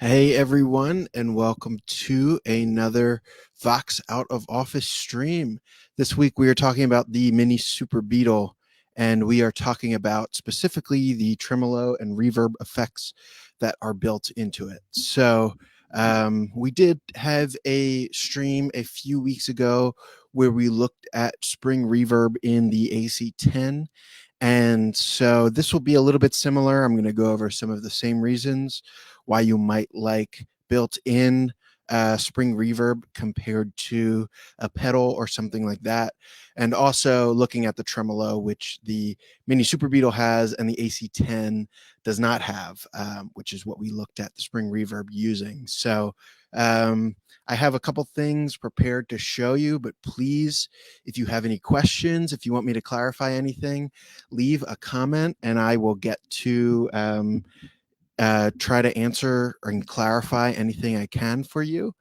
Hey everyone, and welcome to another VOX Out of Office stream. This week we are talking about the Mini Superbeetle, and we are talking about specifically the tremolo and reverb effects that are built into it. So we did have a stream a few weeks ago where we looked at spring reverb in the AC10. And so this will be a little bit similar. I'm going to go over some of the same reasons why you might like built-in spring reverb compared to a pedal or something like that. And also looking at the tremolo, which the Mini Superbeetle has and the AC10 does not have, which is what we looked at the spring reverb using. So I have a couple things prepared to show you, but please, if you have any questions, if you want me to clarify anything, leave a comment and I will get to try to answer and clarify anything I can for you.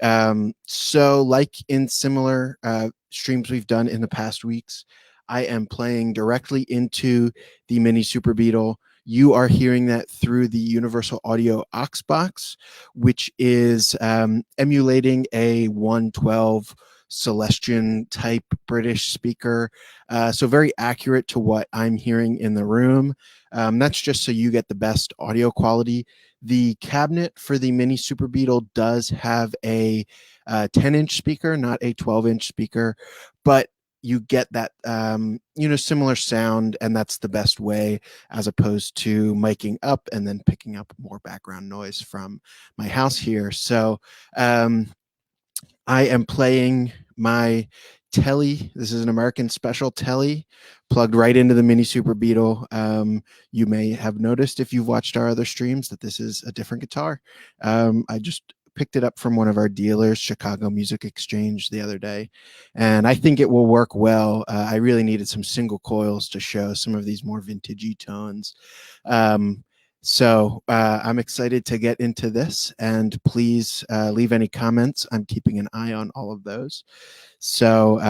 So like in similar streams we've done in the past weeks, I am playing directly into the Mini Superbeetle. You are hearing that through the Universal Audio aux box, which is emulating a 112 Celestion type British speaker. So very accurate to what I'm hearing in the room. That's just so you get the best audio quality. The cabinet for the Mini Superbeetle does have a 10-inch speaker, not a 12-inch speaker, but you get that similar sound, and that's the best way, as opposed to miking up and then picking up more background noise from my house here. So I am playing my Telly. This is an American Special Telly plugged right into the Mini Superbeetle. You may have noticed if you've watched our other streams that this is a different guitar. I just picked it up from one of our dealers, Chicago Music Exchange, the other day, and I think it will work well. I really needed some single coils to show some of these more vintagey tones. So I'm excited to get into this, and please leave any comments. I'm keeping an eye on all of those. So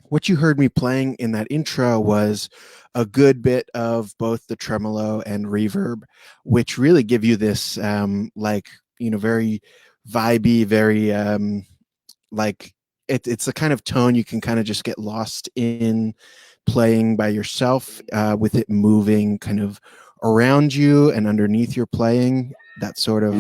what you heard me playing in that intro was a good bit of both the tremolo and reverb, which really give you this very vibey, very it's the kind of tone you can kind of just get lost in playing by yourself, with it moving kind of around you and underneath your playing, that sort of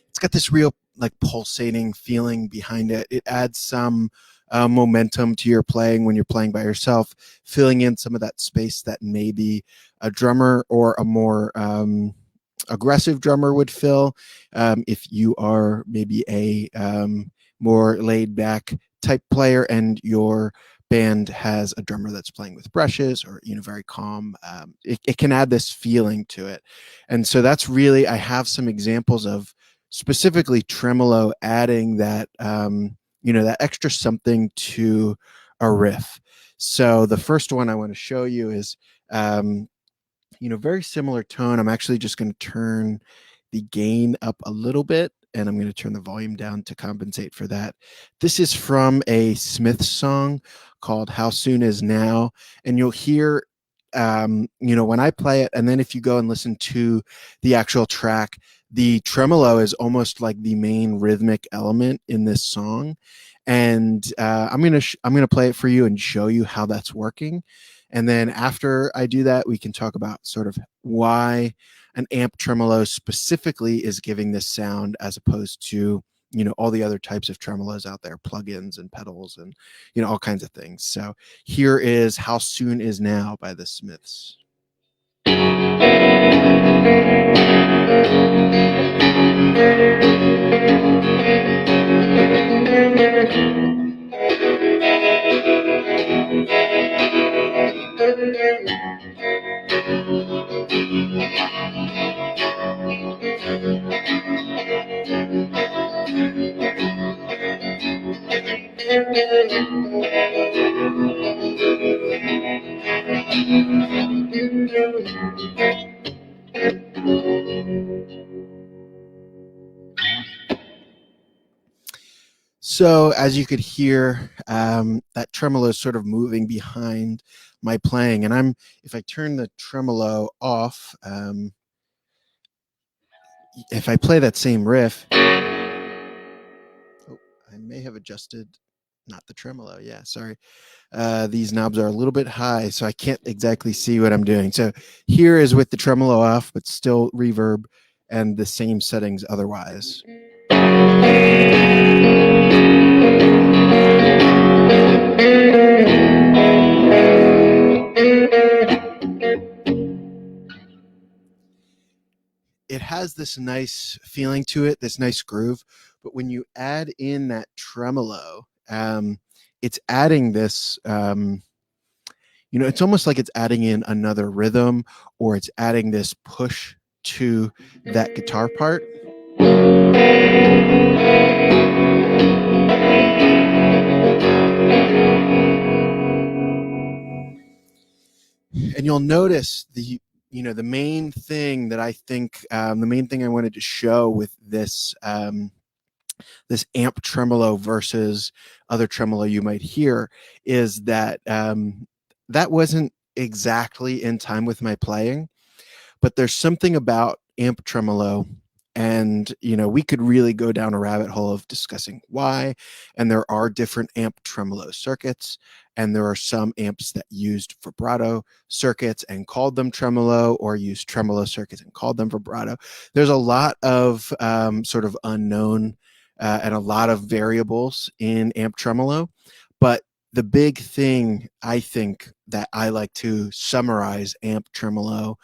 it's got this real like pulsating feeling behind it. It adds some momentum to your playing when you're playing by yourself, filling in some of that space that maybe a drummer or a more aggressive drummer would fill. If you are maybe a more laid back type player and your band has a drummer that's playing with brushes or very calm, it can add this feeling to it. And so that's really, I have some examples of specifically tremolo adding that that extra something to a riff. So the first one I want to show you is very similar tone. I'm actually just going to turn the gain up a little bit, and I'm going to turn the volume down to compensate for that. This is from a Smith song called How Soon Is Now, and you'll hear when I play it, and then if you go and listen to the actual track, the tremolo is almost like the main rhythmic element in this song. And I'm gonna play it for you and show you how that's working. And then after I do that, we can talk about sort of why an amp tremolo specifically is giving this sound as opposed to all the other types of tremolos out there, plugins and pedals and all kinds of things. So here is How Soon Is Now by the Smiths. So as you could hear, that tremolo is sort of moving behind my playing, and if I turn the tremolo off, if I play that same riff, I may have adjusted, not the tremolo. Yeah, sorry. These knobs are a little bit high, so I can't exactly see what I'm doing. So here is with the tremolo off, but still reverb and the same settings otherwise. It has this nice feeling to it, this nice groove, but when you add in that tremolo, it's adding this, it's almost like it's adding in another rhythm, or it's adding this push to that guitar part. And you'll notice the main thing that I think, the main thing I wanted to show with this this amp tremolo versus other tremolo you might hear is that that wasn't exactly in time with my playing, but there's something about amp tremolo, and we could really go down a rabbit hole of discussing why. And there are different amp tremolo circuits, and there are some amps that used vibrato circuits and called them tremolo, or used tremolo circuits and called them vibrato. There's a lot of sort of unknown and a lot of variables in amp tremolo, but the big thing I think that I like to summarize amp tremolo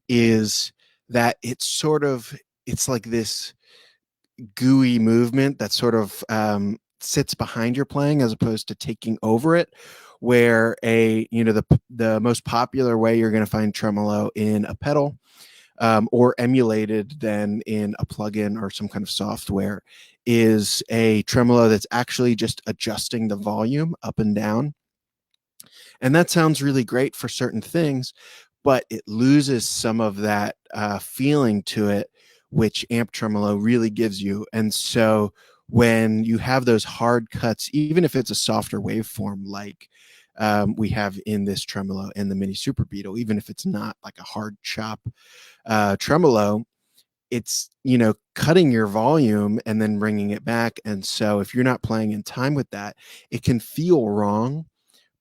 is that it's like this gooey movement that sort of sits behind your playing as opposed to taking over it, where the most popular way you're going to find tremolo in a pedal, or emulated then in a plugin or some kind of software, is a tremolo that's actually just adjusting the volume up and down. And that sounds really great for certain things, but it loses some of that feeling to it, which amp tremolo really gives you. And so when you have those hard cuts, even if it's a softer waveform like we have in this tremolo and the Mini Superbeetle, even if it's not like a hard chop tremolo, it's cutting your volume and then bringing it back. And so if you're not playing in time with that, it can feel wrong.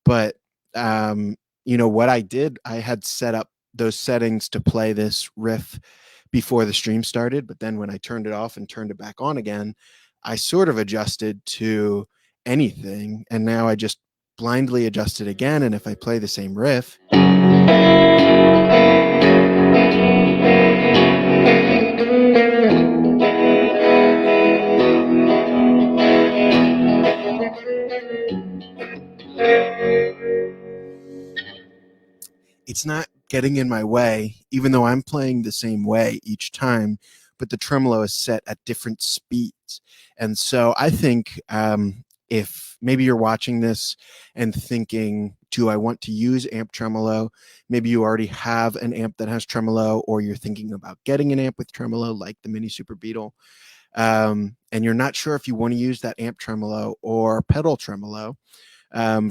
But what I did, I had set up those settings to play this riff before the stream started, but then when I turned it off and turned it back on again, I sort of adjusted to anything, and now I just blindly adjust it again. And if I play the same riff, it's not getting in my way, even though I'm playing the same way each time, but the tremolo is set at different speeds. And so I think if maybe you're watching this and thinking, do I want to use amp tremolo? Maybe you already have an amp that has tremolo, or you're thinking about getting an amp with tremolo like the Mini Superbeetle, and you're not sure if you want to use that amp tremolo or pedal tremolo,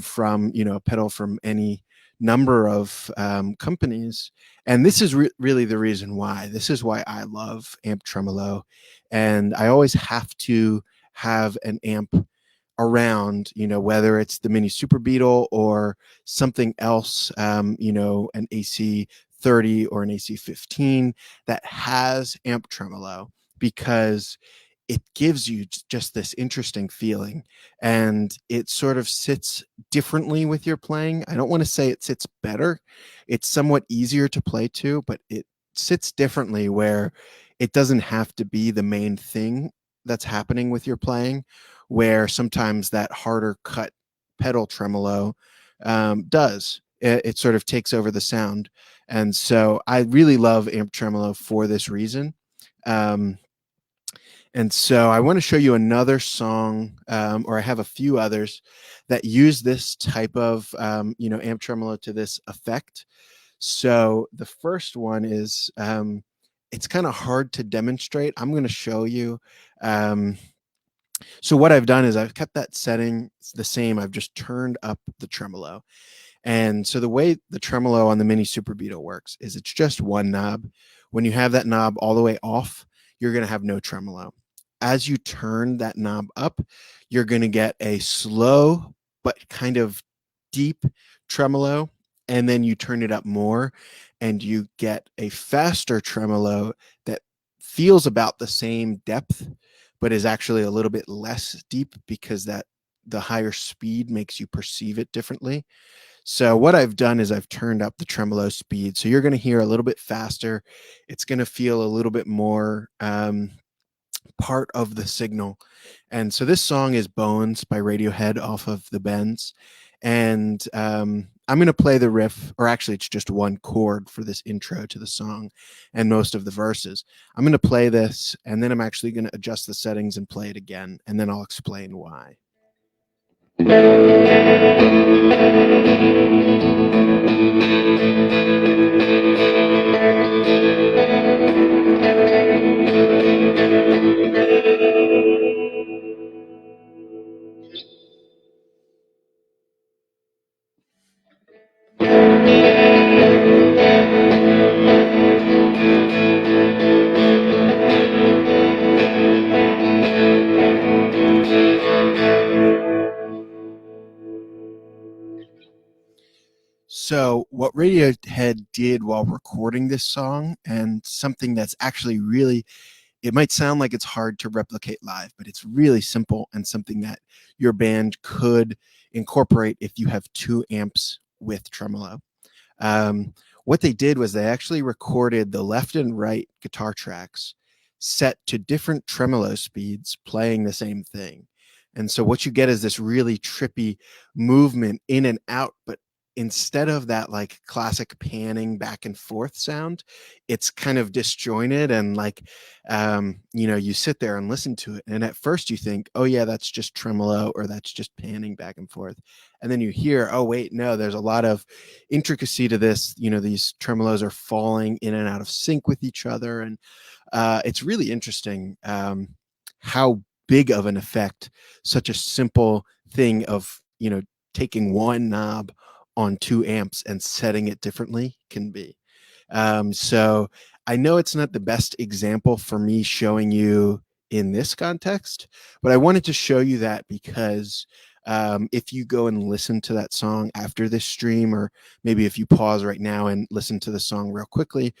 from a pedal from any number of companies. And this is really the reason why. This is why I love amp tremolo, and I always have to have an amp around, whether it's the Mini Superbeetle or something else, an AC 30 or an AC 15 that has amp tremolo, because it gives you just this interesting feeling, and it sort of sits differently with your playing. I don't want to say it sits better. It's somewhat easier to play to, but it sits differently, where it doesn't have to be the main thing that's happening with your playing, where sometimes that harder cut pedal tremolo does. It sort of takes over the sound. And so I really love amp tremolo for this reason. Um, and so I want to show you another song, or I have a few others that use this type of, amp tremolo to this effect. So the first one is, it's kind of hard to demonstrate. I'm going to show you. So what I've done is I've kept that setting the same. I've just turned up the tremolo. And so the way the tremolo on the Mini Superbeetle works is it's just one knob. When you have that knob all the way off, you're going to have no tremolo. As you turn that knob up, you're going to get a slow but kind of deep tremolo. And then you turn it up more and you get a faster tremolo that feels about the same depth, but is actually a little bit less deep, because that the higher speed makes you perceive it differently. So what I've done is I've turned up the tremolo speed. So you're going to hear a little bit faster. It's going to feel a little bit more part of the signal. And so this song is Bones by Radiohead off of The Bends. And I'm going to play the riff, or actually it's just one chord for this intro to the song and most of the verses. I'm going to play this, and then I'm actually going to adjust the settings and play it again, and then I'll explain why. So what Radiohead did while recording this song, and something that's actually really, it might sound like it's hard to replicate live, but it's really simple and something that your band could incorporate if you have two amps with tremolo. What they did was they actually recorded the left and right guitar tracks set to different tremolo speeds playing the same thing. And so what you get is this really trippy movement in and out, but instead of that like classic panning back and forth sound, it's kind of disjointed, and like, you sit there and listen to it, and at first you think, oh yeah, that's just tremolo, or that's just panning back and forth. And then you hear, oh wait, no, there's a lot of intricacy to this. These tremolos are falling in and out of sync with each other. And it's really interesting, how big of an effect such a simple thing of, taking one knob on two amps and setting it differently can be. So I know it's not the best example for me showing you in this context, but I wanted to show you that because if you go and listen to that song after this stream, or maybe if you pause right now and listen to the song real quickly,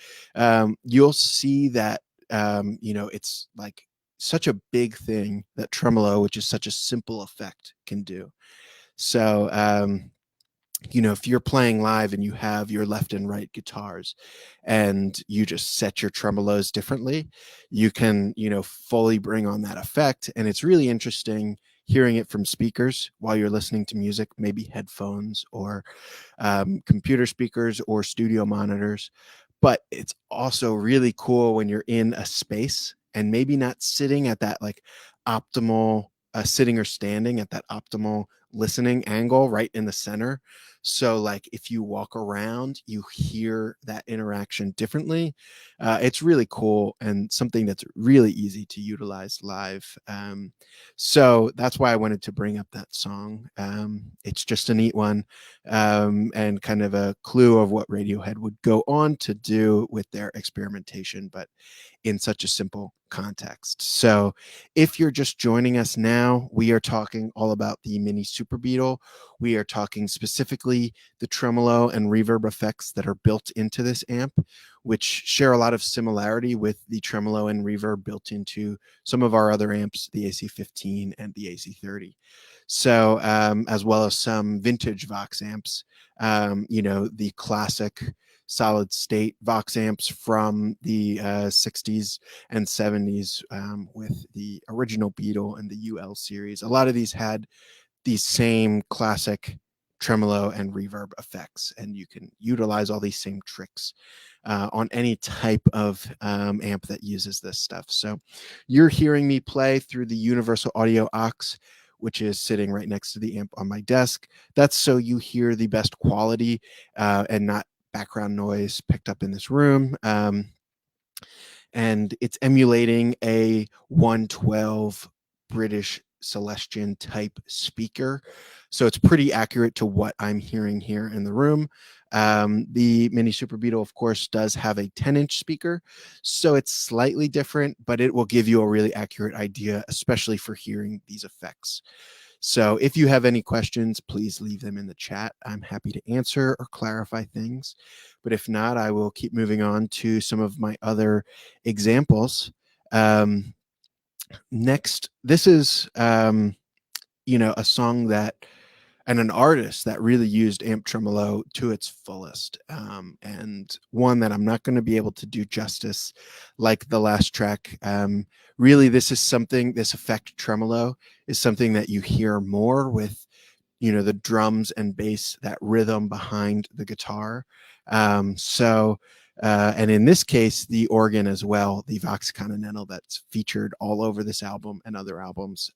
you'll see that, it's like such a big thing that tremolo, which is such a simple effect, can do. So, if you're playing live and you have your left and right guitars and you just set your tremolos differently, you can, fully bring on that effect. And it's really interesting hearing it from speakers while you're listening to music, maybe headphones or computer speakers or studio monitors. But it's also really cool when you're in a space and maybe not sitting at that like optimal sitting or standing at that optimal listening angle right in the center. So like if you walk around, you hear that interaction differently. It's really cool and something that's really easy to utilize live. So that's why I wanted to bring up that song. It's just a neat one, and kind of a clue of what Radiohead would go on to do with their experimentation, but in such a simple context. So if you're just joining us now, we are talking all about the Mini Superbeetle. We are talking specifically the tremolo and reverb effects that are built into this amp, which share a lot of similarity with the tremolo and reverb built into some of our other amps, the AC15 and the AC30. So, as well as some vintage Vox amps, the classic solid state Vox amps from the 60s and 70s, with the original Beetle and the UL series. A lot of these had these same classic tremolo and reverb effects, and you can utilize all these same tricks on any type of amp that uses this stuff. So you're hearing me play through the universal audio aux, which is sitting right next to the amp on my desk. That's so you hear the best quality and not background noise picked up in this room. And it's emulating a 112 British Celestion type speaker. So it's pretty accurate to what I'm hearing here in the room. The Mini Superbeetle, of course, does have a 10-inch speaker, so it's slightly different, but it will give you a really accurate idea, especially for hearing these effects. So if you have any questions, please leave them in the chat. I'm happy to answer or clarify things. But if not, I will keep moving on to some of my other examples. Next, this is, a song that, and an artist that really used amp tremolo to its fullest, and one that I'm not going to be able to do justice like the last track. Really, this effect tremolo is something that you hear more with, the drums and bass, that rhythm behind the guitar. And in this case, the organ as well, the Vox Continental that's featured all over this album and other albums.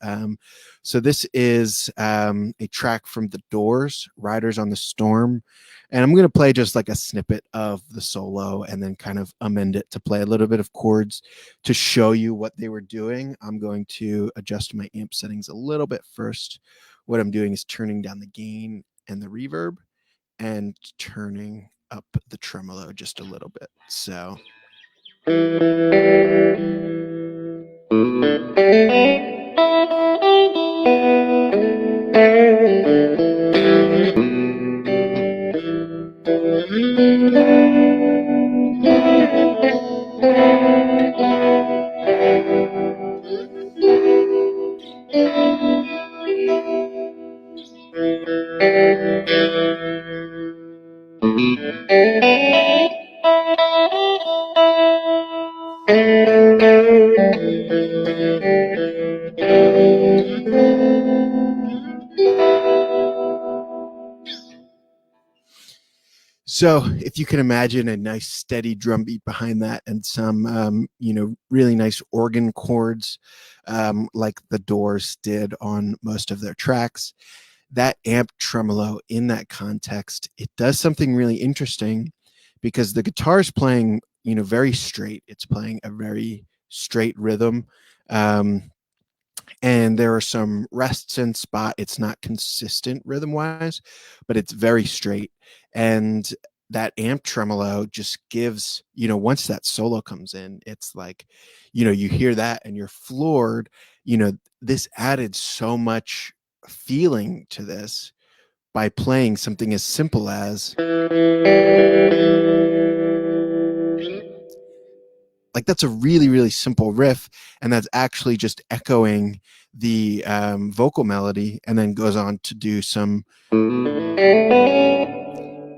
So this is a track from The Doors, Riders on the Storm. And I'm going to play just like a snippet of the solo and then kind of amend it to play a little bit of chords to show you what they were doing. I'm going to adjust my amp settings a little bit first. What I'm doing is turning down the gain and the reverb and turning up the tremolo just a little bit. So So if you can imagine a nice steady drum beat behind that and some, really nice organ chords, like the Doors did on most of their tracks, that amp tremolo in that context, it does something really interesting because the guitar is playing, very straight. It's playing a very straight rhythm. And there are some rests in spot. It's not consistent rhythm wise, but it's very straight. And that amp tremolo just gives, once that solo comes in, it's like, you hear that and you're floored. This added so much feeling to this by playing something as simple as, like, that's a really, really simple riff, and that's actually just echoing the vocal melody, and then goes on to do some,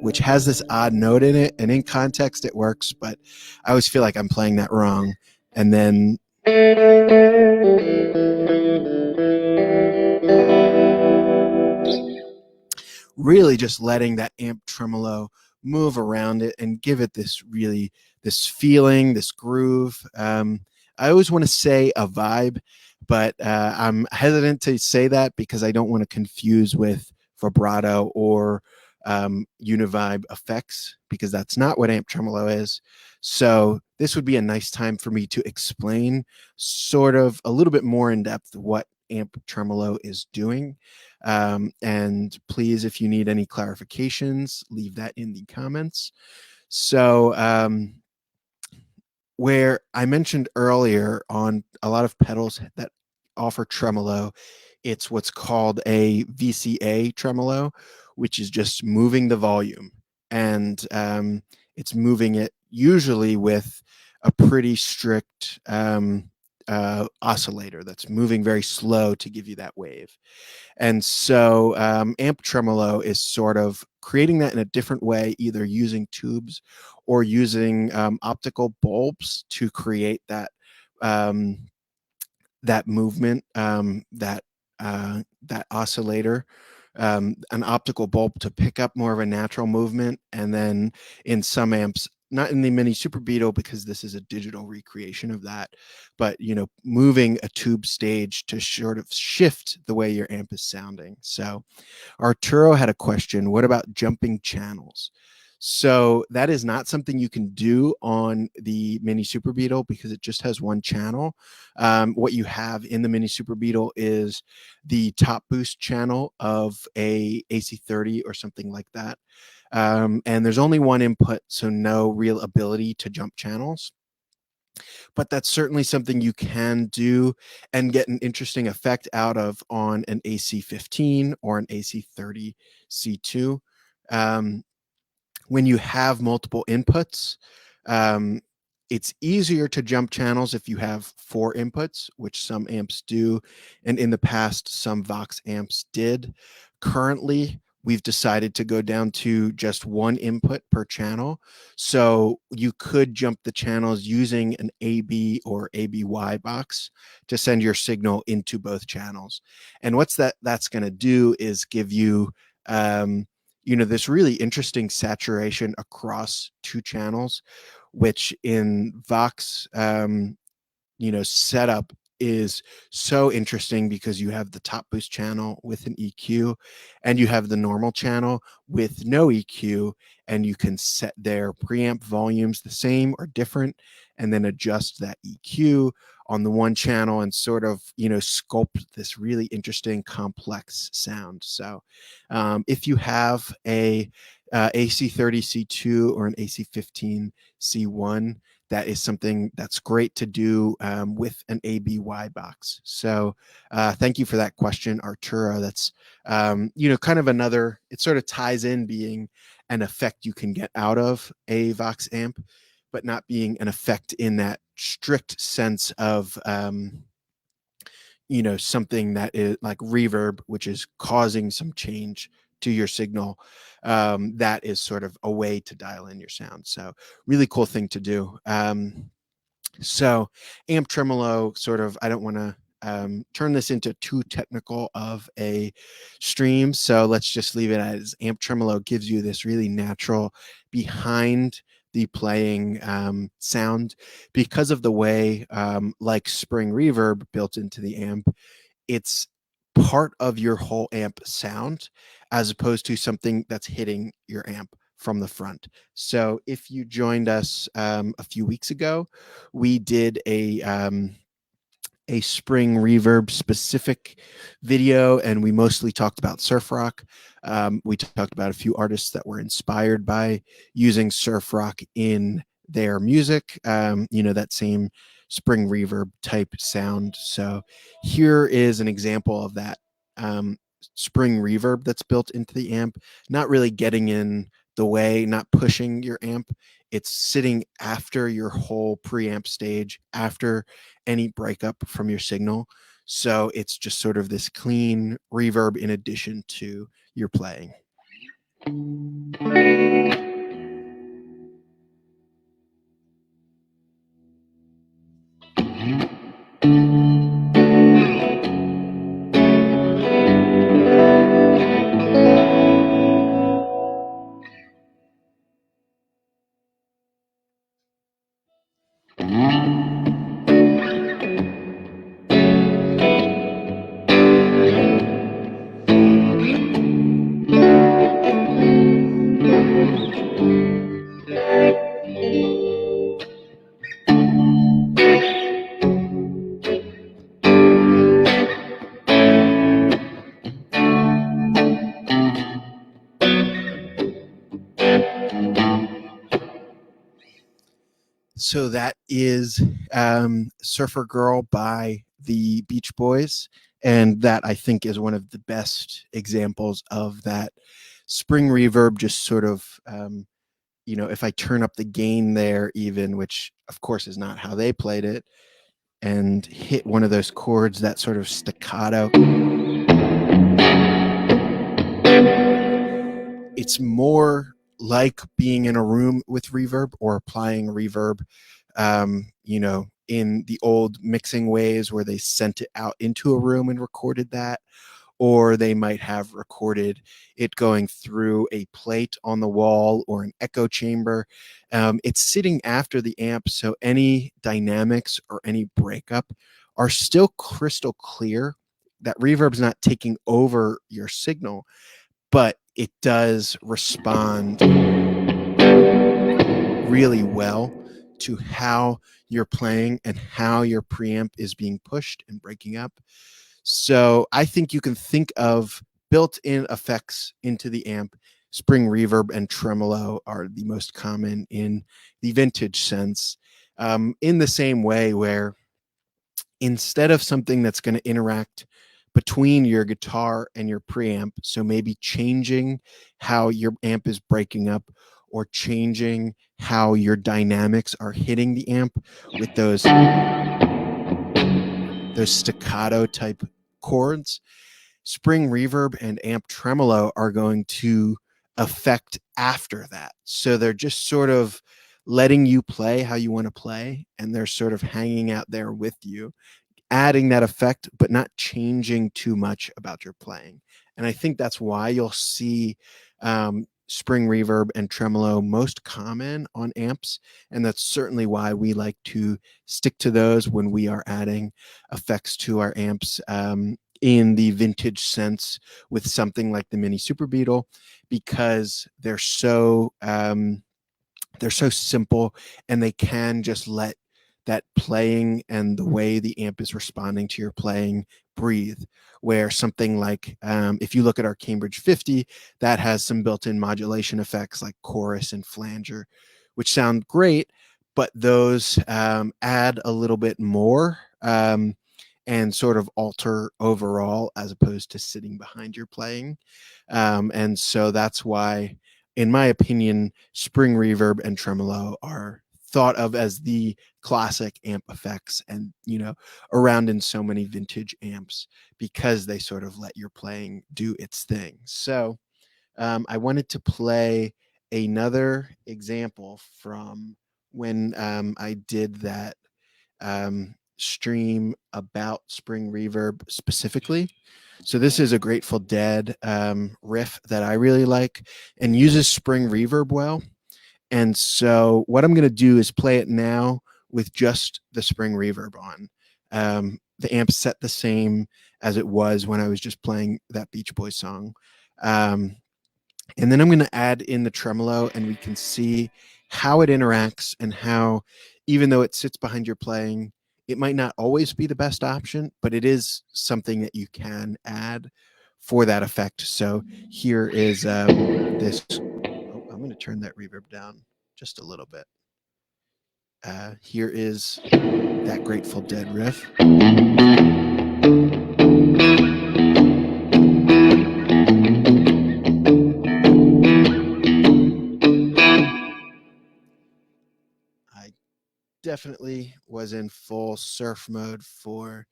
which has this odd note in it, and in context it works, but I always feel like I'm playing that wrong. And then really just letting that amp tremolo move around it and give it this feeling, this groove. I always want to say a vibe, but I'm hesitant to say that because I don't want to confuse with vibrato or univibe effects, because that's not what amp tremolo is. So this would be a nice time for me to explain sort of a little bit more in depth what amp tremolo is doing. And please, if you need any clarifications, leave that in the comments. So where I mentioned earlier on a lot of pedals that offer tremolo, it's what's called a VCA tremolo, which is just moving the volume. And it's moving it usually with a pretty strict oscillator that's moving very slow to give you that wave. And so amp tremolo is sort of creating that in a different way, either using tubes or using optical bulbs to create that um, that movement, that oscillator, an optical bulb to pick up more of a natural movement. And then in some amps, not in the Mini Superbeetle because this is a digital recreation of that, but moving a tube stage to sort of shift the way your amp is sounding. So Arturo had a question. What about jumping channels? So that is not something you can do on the Mini Superbeetle because it just has one channel. What you have in the Mini Superbeetle is the top boost channel of a AC30 or something like that. And there's only one input, so no real ability to jump channels. But that's certainly something you can do and get an interesting effect out of on an AC15 or an AC30 C2. Um, when you have multiple inputs, um, it's easier to jump channels if you have 4 inputs, which some amps do. And in the past, some VOX amps did. Currently, we've decided to go down to just 1 input per channel. So you could jump the channels using an AB or ABY box to send your signal into both channels. And that's going to do is give you this really interesting saturation across 2 channels, which in VOX setup is so interesting because you have the top boost channel with an EQ and you have the normal channel with no EQ, and you can set their preamp volumes the same or different and then adjust that EQ on the one channel and sort of sculpt this really interesting complex sound. So if you have a AC30 C2 or an AC15 C1, that is something that's great to do with an ABY box. So thank you for that question, Arturo. That's, kind of another, it sort of ties in being an effect you can get out of a VOX amp, but not being an effect in that strict sense of, something that is like reverb, which is causing some change to your signal. That is sort of a way to dial in your sound. So really cool thing to do. So amp tremolo sort of, I don't want to turn this into too technical of a stream. So let's just leave it as amp tremolo gives you this really natural behind the playing sound because of the way like spring reverb built into the amp, it's part of your whole amp sound as opposed to something that's hitting your amp from the front. So if you joined us a few weeks ago, we did a spring reverb specific video, and we mostly talked about surf rock. We talked about a few artists that were inspired by using surf rock in their music, that same spring reverb type sound. So here is an example of that spring reverb that's built into the amp, not really getting in the way, not pushing your amp. It's sitting after your whole preamp stage, after any breakup from your signal. So it's just sort of this clean reverb in addition to your playing. So that is Surfer Girl by the Beach Boys. And that, I think, is one of the best examples of that spring reverb, just sort of, if I turn up the gain there even, which of course is not how they played it, and hit one of those chords, that sort of staccato. It's more like being in a room with reverb or applying reverb, in the old mixing ways where they sent it out into a room and recorded that, or they might have recorded it going through a plate on the wall or an echo chamber. It's sitting after the amp, so any dynamics or any breakup are still crystal clear. That reverb's not taking over your signal, but it does respond really well to how you're playing and how your preamp is being pushed and breaking up. So I think you can think of built-in effects into the amp. Spring reverb and tremolo are the most common in the vintage sense, in the same way where instead of something that's going to interact between your guitar and your preamp, so maybe changing how your amp is breaking up or changing how your dynamics are hitting the amp with those staccato type chords, spring reverb and amp tremolo are going to affect after that. So they're just sort of letting you play how you want to play, and they're sort of hanging out there with you, adding that effect, but not changing too much about your playing. And I think that's why you'll see spring reverb and tremolo most common on amps. And that's certainly why we like to stick to those when we are adding effects to our amps in the vintage sense with something like the Mini Superbeetle, because they're so simple, and they can just let that playing and the way the amp is responding to your playing breathe. Where something like, if you look at our Cambridge 50, that has some built-in modulation effects like chorus and flanger, which sound great, but those add a little bit more and sort of alter overall as opposed to sitting behind your playing. And so that's why, in my opinion, spring reverb and tremolo are thought of as the classic amp effects, and around in so many vintage amps, because they sort of let your playing do its thing. So I wanted to play another example from when I did that stream about spring reverb specifically. So this is a Grateful Dead riff that I really like and uses spring reverb well. And so what I'm going to do is play it now with just the spring reverb on. The amp's set the same as it was when I was just playing that Beach Boys song. And then I'm going to add in the tremolo, and we can see how it interacts and how, even though it sits behind your playing, it might not always be the best option, but it is something that you can add for that effect. So here is this. Oh, I'm going to turn that reverb down just a little bit. Here is that Grateful Dead riff. I definitely was in full surf mode for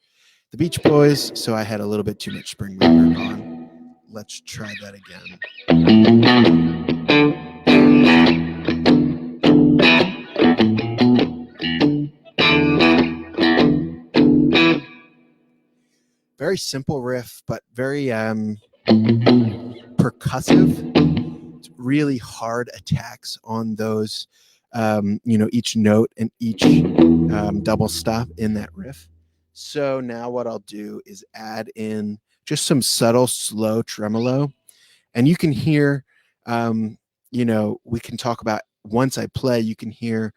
the Beach Boys, so I had a little bit too much spring reverb on. Let's try that again. Very simple riff, but very percussive. It's really hard attacks on those, each note and each double stop in that riff. So now what I'll do is add in just some subtle, slow tremolo. And you can hear, we can talk about, once I play, you can hear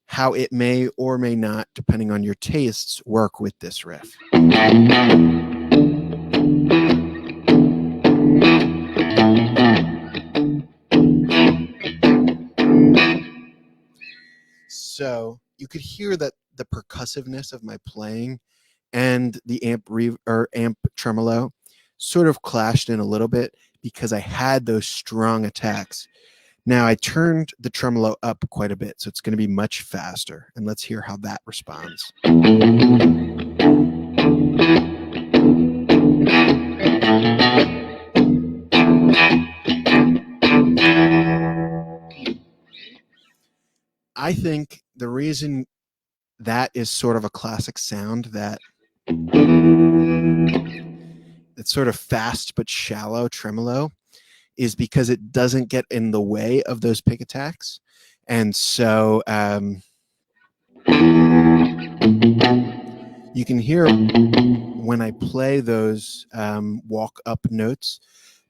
how it may or may not, depending on your tastes, work with this riff. so you could hear that the percussiveness of my playing and the amp tremolo sort of clashed in a little bit because I had those strong attacks. Now I turned the tremolo up quite a bit, so it's going to be much faster. And let's hear how that responds. I think the reason that is sort of a classic sound, that it's sort of fast but shallow tremolo, is because it doesn't get in the way of those pick attacks. And so you can hear when I play those walk up notes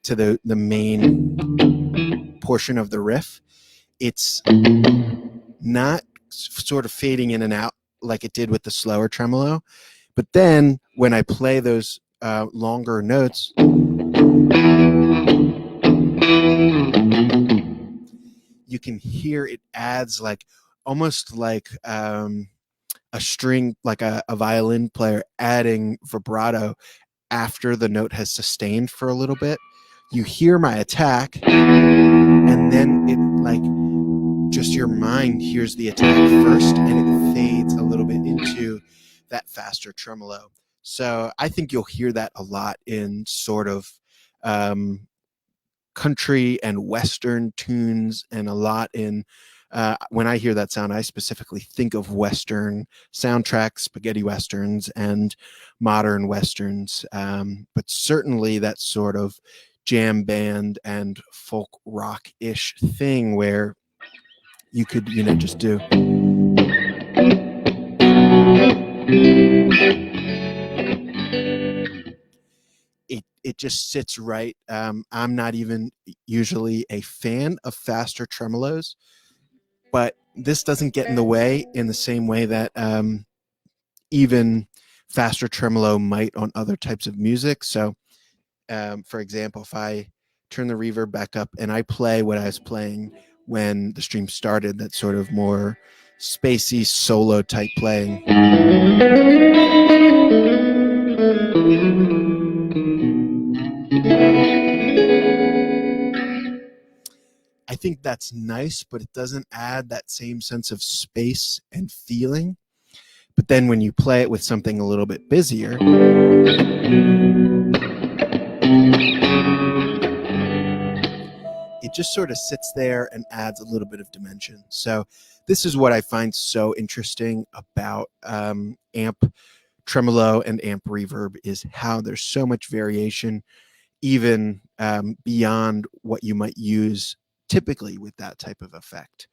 to the main portion of the riff, it's not sort of fading in and out like it did with the slower tremolo. But then when I play those longer notes, you can hear it adds like almost like a string, like a violin player adding vibrato after the note has sustained for a little bit. You hear my attack, and then it like just your mind hears the attack first, and it fades a little bit into that faster tremolo. So I think you'll hear that a lot in sort of country and Western tunes, and a lot in when I hear that sound, I specifically think of Western soundtracks, spaghetti Westerns, and modern Westerns. But certainly that sort of jam band and folk rock-ish thing where you could, just do. It just sits right. I'm not even usually a fan of faster tremolos, but this doesn't get in the way in the same way that even faster tremolo might on other types of music. So, for example, if I turn the reverb back up and I play what I was playing when the stream started, that sort of more spacey solo type playing, I think that's nice, but it doesn't add that same sense of space and feeling. But then when you play it with something a little bit busier, it just sort of sits there and adds a little bit of dimension. So this is what I find so interesting about amp tremolo and amp reverb, is how there's so much variation, even beyond what you might use typically with that type of effect,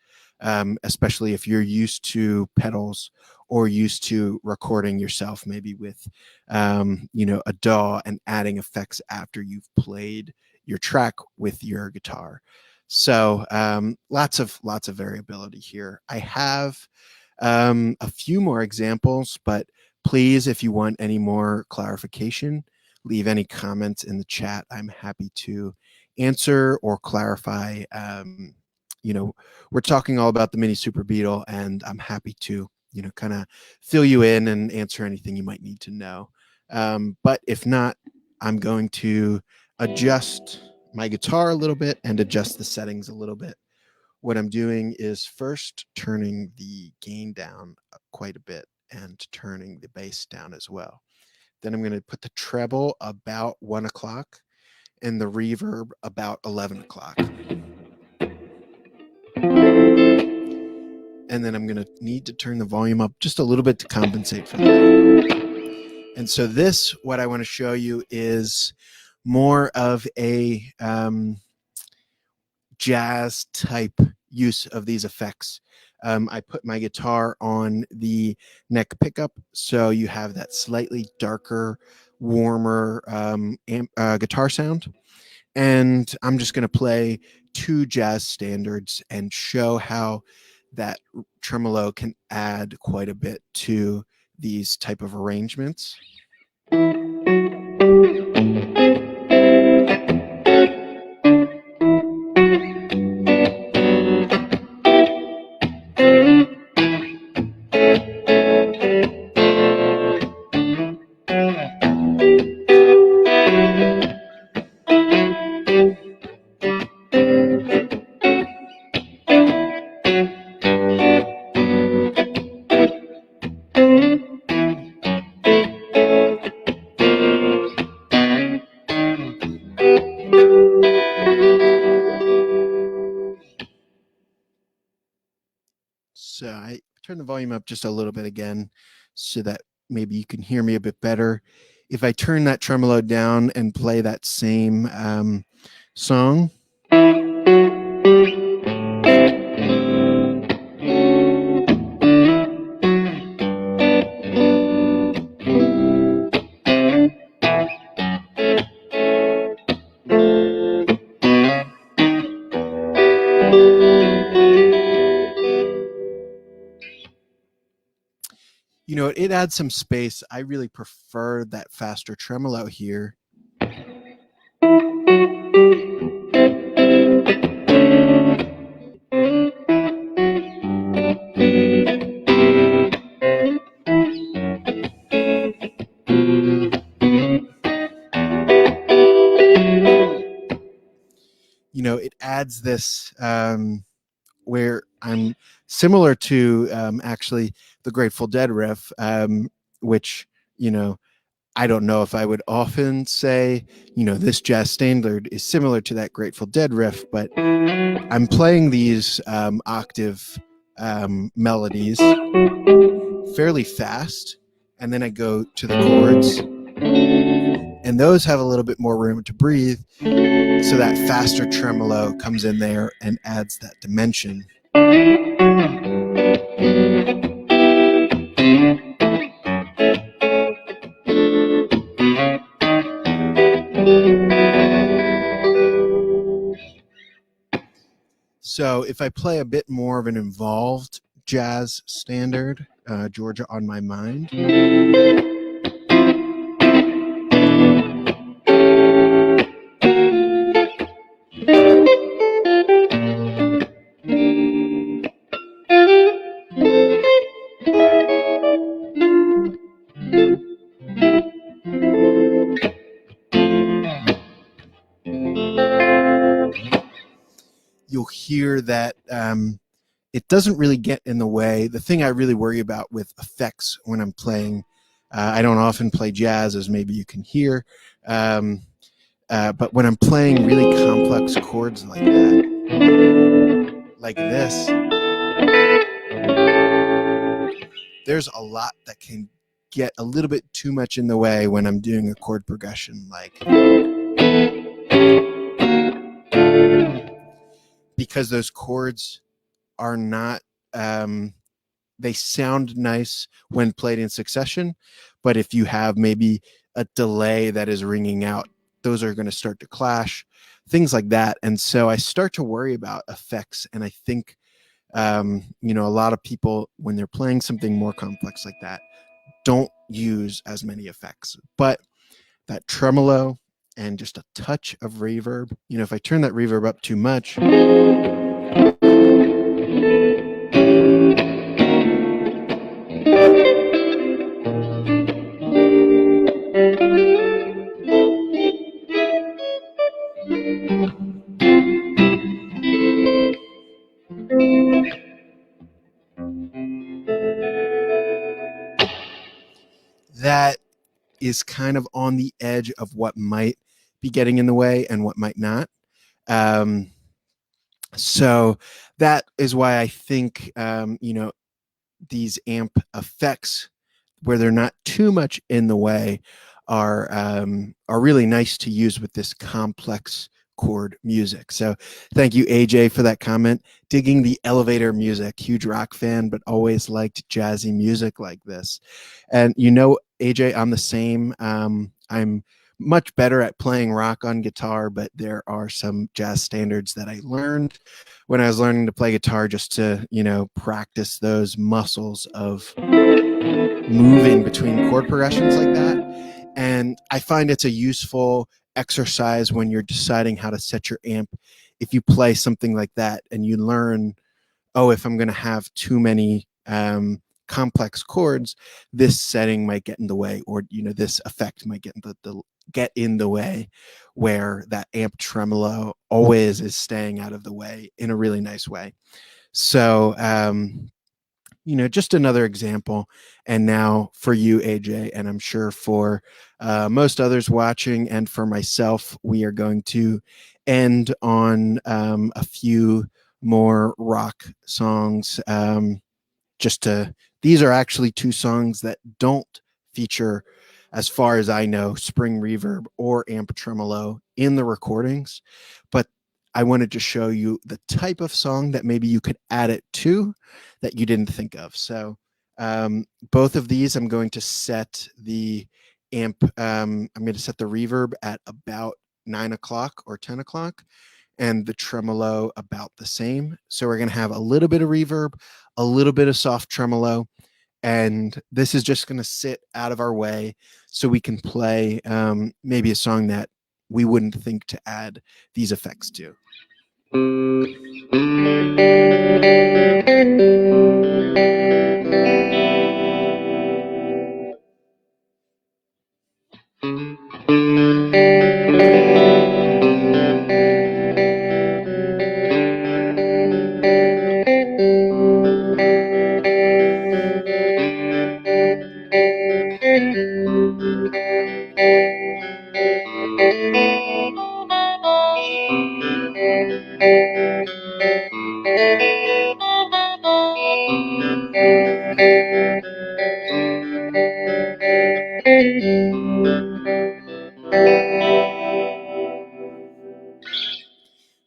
especially if you're used to pedals or used to recording yourself, maybe with, a DAW and adding effects after you've played your track with your guitar. So lots of variability here. I have a few more examples, but please, if you want any more clarification, leave any comments in the chat. I'm happy to answer or clarify. We're talking all about the Mini Superbeetle, and I'm happy to, kind of fill you in and answer anything you might need to know. But if not, I'm going to adjust my guitar a little bit and adjust the settings a little bit. What I'm doing is first turning the gain down quite a bit and turning the bass down as well. Then I'm going to put the treble about 1 o'clock and the reverb about 11 o'clock. And then I'm going to need to turn the volume up just a little bit to compensate for that. And so this, what I want to show you, is more of a jazz type use of these effects. I put my guitar on the neck pickup, so you have that slightly darker, warmer guitar sound. And I'm just going to play 2 jazz standards and show how that tremolo can add quite a bit to these type of arrangements. So I turn the volume up just a little bit again so that maybe you can hear me a bit better. If I turn that tremolo down and play that same song, you know, it adds some space. I really prefer that faster tremolo here. You know, it adds this where I'm similar to actually the Grateful Dead riff, which, you know, I don't know if I would often say, you know, this jazz standard is similar to that Grateful Dead riff, but I'm playing these octave melodies fairly fast, and then I go to the chords, and those have a little bit more room to breathe, so that faster tremolo comes in there and adds that dimension. So if I play a bit more of an involved jazz standard, Georgia on My Mind, you'll hear that it doesn't really get in the way. The thing I really worry about with effects when I'm playing, I don't often play jazz, as maybe you can hear, but when I'm playing really complex chords like that, like this, there's a lot that can get a little bit too much in the way when I'm doing a chord progression, like, because those chords are not they sound nice when played in succession, but if you have maybe a delay that is ringing out, those are going to start to clash, things like that. And so I start to worry about effects, and I think you know, a lot of people, when they're playing something more complex like that, don't use as many effects. But that tremolo and just a touch of reverb, you know, if I turn that reverb up too much, that is kind of on the edge of what might be getting in the way and what might not. So that is why I think, you know, these amp effects, where they're not too much in the way, are really nice to use with this complex chord music. So thank you, AJ, for that comment. Digging the elevator music, huge rock fan, but always liked jazzy music like this. And you know, AJ, I'm the same. I'm much better at playing rock on guitar, but there are some jazz standards that I learned when I was learning to play guitar, just to, you know, practice those muscles of moving between chord progressions like that. And I find it's a useful exercise when you're deciding how to set your amp. If you play something like that and you learn, oh, if I'm going to have too many complex chords, this setting might get in the way, or, you know, this effect might get in the way, where that amp tremolo always is staying out of the way in a really nice way. So you know, just another example. And now for you, AJ, and I'm sure for most others watching, and for myself, we are going to end on a few more rock songs. these are actually two songs that don't feature, as far as I know, spring reverb or amp tremolo in the recordings, but I wanted to show you the type of song that maybe you could add it to that you didn't think of. So both of these, I'm going to set the I'm going to set the reverb at about 9 o'clock or 10 o'clock, and the tremolo about the same. So we're going to have a little bit of reverb, a little bit of soft tremolo, and this is just going to sit out of our way so we can play maybe a song that we wouldn't think to add these effects to.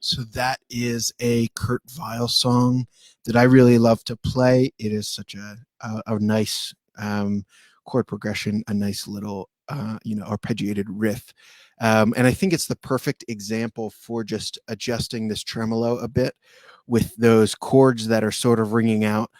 So that is a Kurt Weill song that I really love to play. It is such a nice chord progression, a nice little arpeggiated riff. And I think it's the perfect example for just adjusting this tremolo a bit with those chords that are sort of ringing out.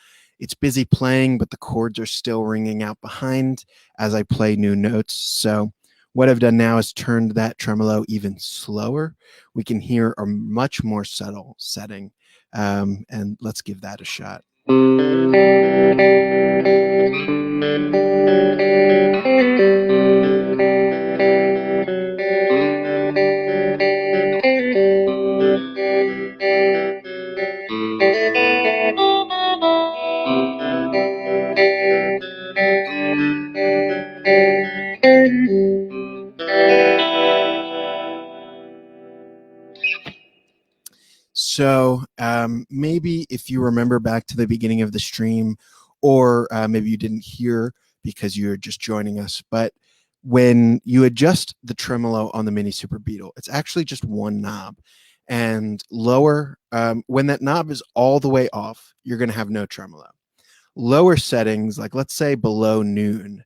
It's busy playing, but the chords are still ringing out behind as I play new notes. So what I've done now is turned that tremolo even slower. We can hear a much more subtle setting. And let's give that a shot. So maybe if you remember back to the beginning of the stream, or maybe you didn't hear because you're just joining us, but when you adjust the tremolo on the Mini Superbeetle, it's actually just one knob. And lower, when that knob is all the way off, you're going to have no tremolo. Lower settings, like let's say below noon,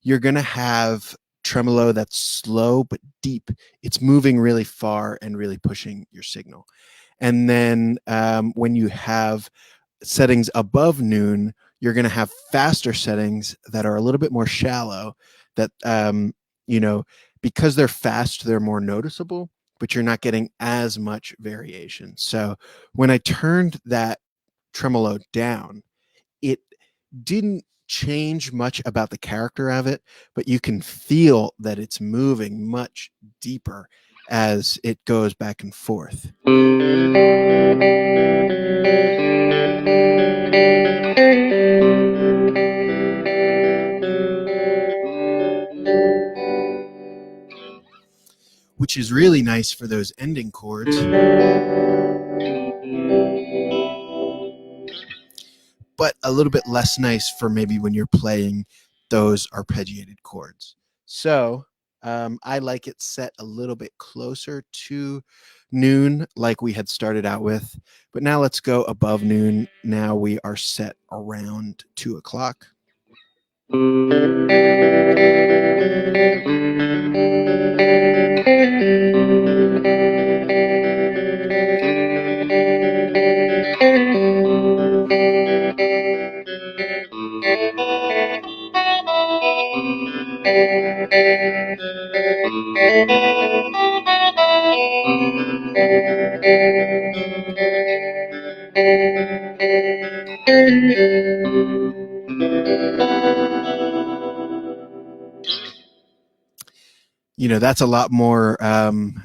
you're going to have tremolo that's slow but deep. It's moving really far and really pushing your signal. And then when you have settings above noon, you're going to have faster settings that are a little bit more shallow that, because they're fast, they're more noticeable, but you're not getting as much variation. So when I turned that tremolo down, it didn't change much about the character of it, but you can feel that it's moving much deeper as it goes back and forth. Which is really nice for those ending chords. But a little bit less nice for maybe when you're playing those arpeggiated chords. So I like it set a little bit closer to noon like we had started out with. But now let's go above noon. Now we are set around 2 o'clock. That's a lot more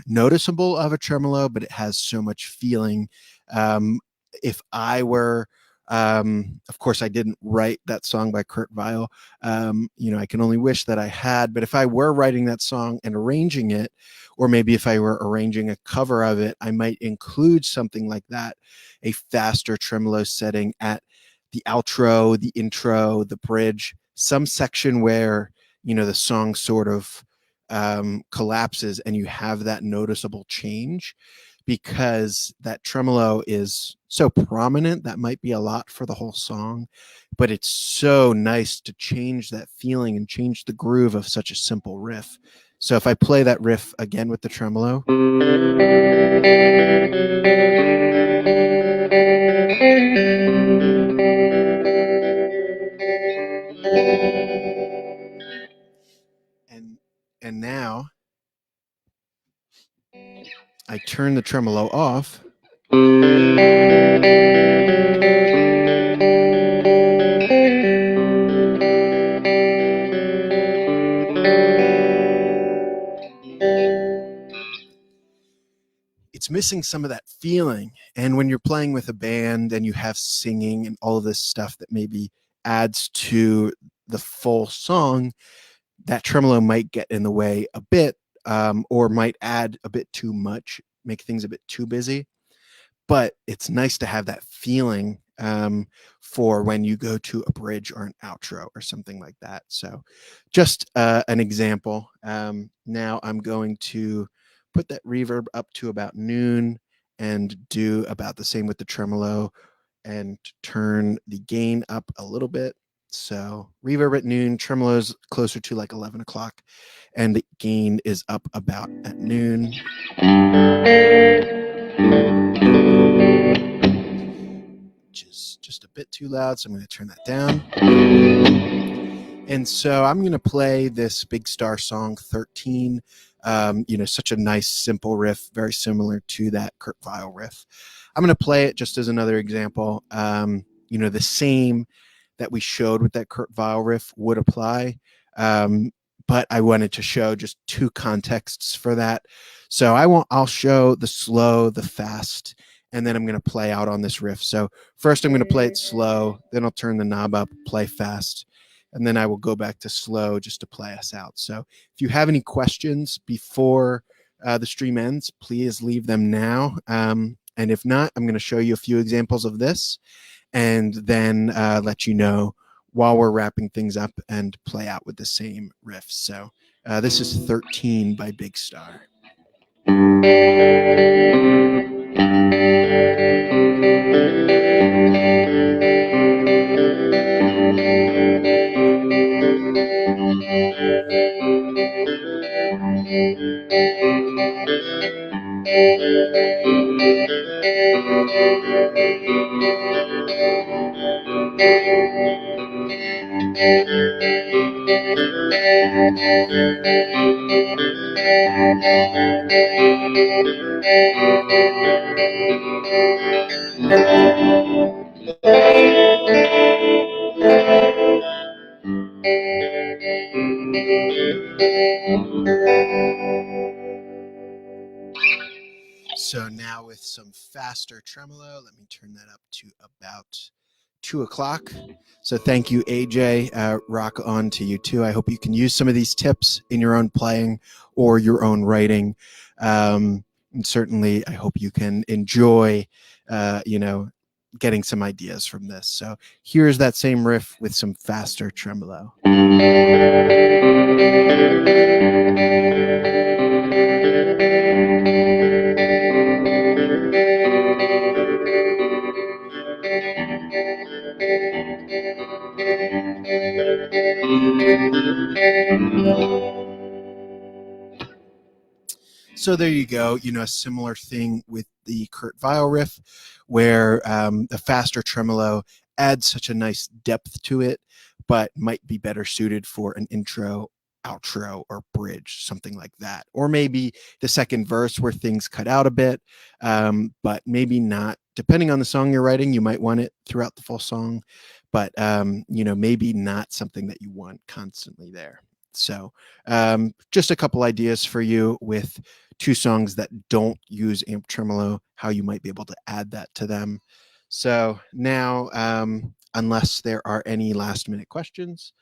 noticeable of a tremolo, but it has so much feeling. If I were, of course, I didn't write that song by Kurt Weill. I can only wish that I had, but if I were writing that song and arranging it, or maybe if I were arranging a cover of it, I might include something like that, a faster tremolo setting at the outro, the intro, the bridge, some section where, the song sort of collapses and you have that noticeable change, because that tremolo is so prominent. That might be a lot for the whole song, but it's so nice to change that feeling and change the groove of such a simple riff. So if I play that riff again with the tremolo, and now I turn the tremolo off, it's missing some of that feeling. And when you're playing with a band and you have singing and all of this stuff that maybe adds to the full song, that tremolo might get in the way a bit, or might add a bit too much, make things a bit too busy. But it's nice to have that feeling for when you go to a bridge or an outro or something like that. So just an example. Now I'm going to put that reverb up to about noon and do about the same with the tremolo and turn the gain up a little bit. So reverb at noon, tremolo's closer to like 11 o'clock, and the gain is up about at noon. Which is just a bit too loud, so I'm going to turn that down. And so I'm going to play this Big Star song 13. Such a nice, simple riff, very similar to that Kurt Weill riff. I'm going to play it just as another example. The same that we showed with that Kurt Weill riff would apply. But I wanted to show just two contexts for that. So I'll show the slow, the fast, and then I'm going to play out on this riff. So first I'm going to play it slow, then I'll turn the knob up, play fast, and then I will go back to slow just to play us out. So if you have any questions before the stream ends, please leave them now. And if not, I'm going to show you a few examples of this and then let you know while we're wrapping things up and play out with the same riff. So this is 13 by Big Star. So now with some faster tremolo, let me turn that up to about 2 o'clock. So thank you, AJ. Rock on to you too. I hope you can use some of these tips in your own playing or your own writing. And certainly, I hope you can enjoy, getting some ideas from this. So here's that same riff with some faster tremolo. So there you go. A similar thing with the Kurt Weill riff, where the faster tremolo adds such a nice depth to it, but might be better suited for an intro, outro, or bridge, something like that. Or maybe the second verse where things cut out a bit, but maybe not. Depending on the song you're writing, you might want it throughout the full song, but maybe not something that you want constantly there. So just a couple ideas for you with two songs that don't use amp tremolo, how you might be able to add that to them. So now, unless there are any last minute questions,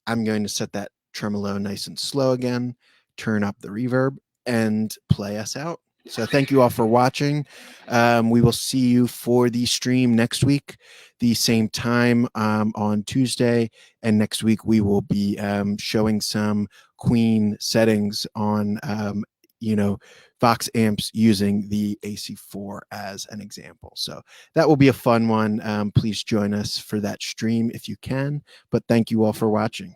I'm going to set that tremolo nice and slow again, turn up the reverb, and play us out. So thank you all for watching. We will see you for the stream next week, the same time on Tuesday. And next week we will be showing some Queen settings on, Vox amps using the AC4 as an example. So that will be a fun one. Please join us for that stream if you can. But thank you all for watching.